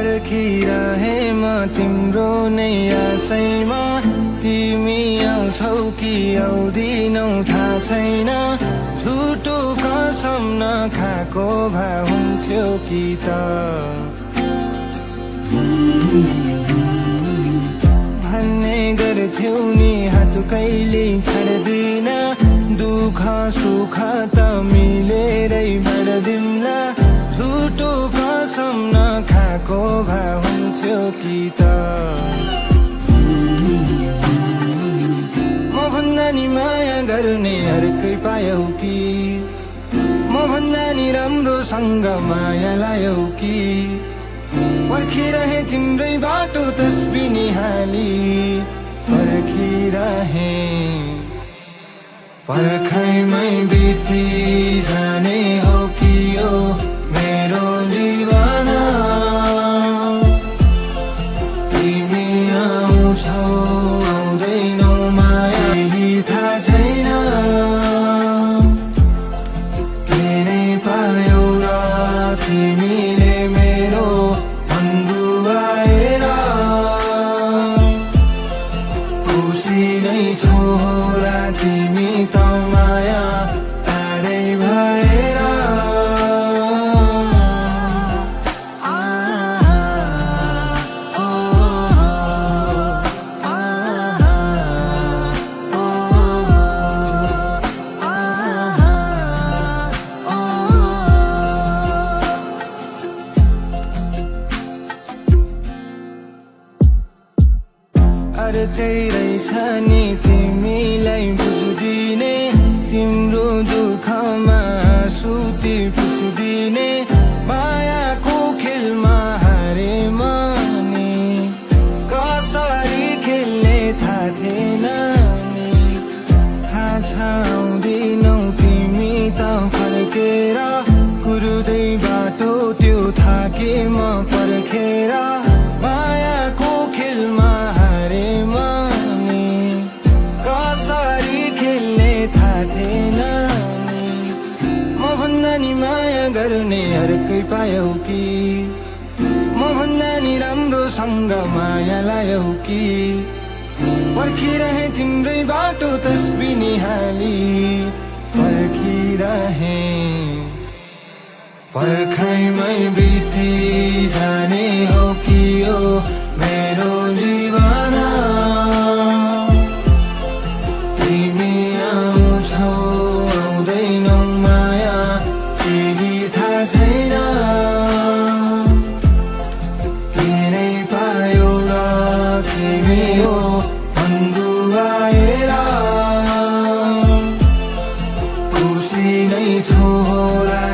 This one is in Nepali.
पर्खिरहे म तिम्रो नै आशैमा तिमी आउँछौ कि आउँदिनौ थाहा छैन झुटो कसम नखाएको भए हुन्थ्यो कि त भन्ने गर्थ्यौ नि हात कहिले छाड्दिन दुःख सुख त मिलेरै बढ्दिउँला झुटो कसम नखाएको भए हुन्थ्यो कि त म भन्दा नि माया गर्ने अर्कै पायौ कि म भन्दा नि राम्रोसँग माया लायौ कि पर्खिरहे तिम्रै बाटो तस्बी निहाली पर्खिरहे पर्खाइमै बिति जाने हो कि यो मेरो जीवन तिमी आउँछौ आउँदैनौ माया यही थाहा छैन के नै पायौ र तिमीले मेरो मन डुबाएर खुसी नै छौ होला तिमी त माया टाढै भएर अर्कै रहेछ नि तिमीलाई बुझ्दिने तिम्रो दुःखमा सुति पुछ्दिने मायाको खेलमा हारे नि कसरी खेल्ने थाहा थिएन नि थाहा छ आउँदिनौ तिमी त फर्केर कुर्दै बाटो त्यो थाके म पर्खेर मायाको खेलमा माया गर्ने अर्कै पायौ कि म भन्दा नि राम्रोसँग माया लायौ कि पर्खिरहे तिम्रै बाटो तस्बी निहाली पर्खिरहे पर्खाइमै बिति जाने हो कि यो मेरो जीवन तिमी आउँछौ आउँदैनौ माया केही थाहा छैन के नै पायौ र तिमी हो मन डुबाएर खुसी नै छौ होला